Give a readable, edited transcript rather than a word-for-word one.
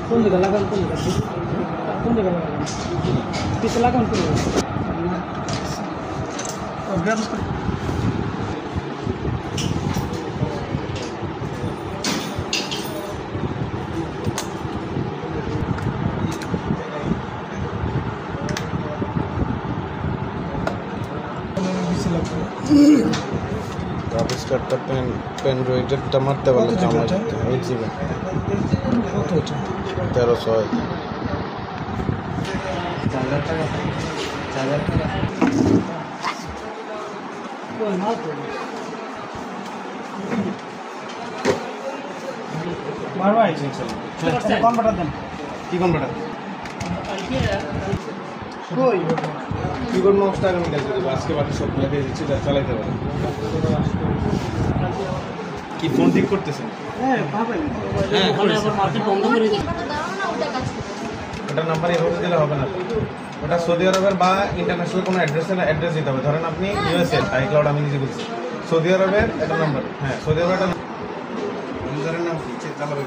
কোন দিকে লাগান পিছে লাগান গ্রাফিক্স কার্ডটা পেন রয়েটেডটা মারতে পারলে কামাই যেত 8 জিবি কত এটা 1300 কম্পিউটার দেন কি কম্পিউটার কিবোর্ড মাউসটা আমি দেখতে দেবো আজকে বাকি সব লাগিয়ে দিচ্ছি চালাইতে পারে কি ফোন ঠিক করতেছেন ওটা নাম্বার এভাবে দিলে হবে না ওটা সৌদি আরবের বা ইন্টারন্যাশনাল কোনো অ্যাড্রেস দিতে হবে ধরেন আপনি ইউএসএ আইক্লাউড আমি নিজে বলছি সৌদি আরবের একটা নাম্বার হ্যাঁ সৌদি আরবের একটা ইউজারের নাম কি চালাবে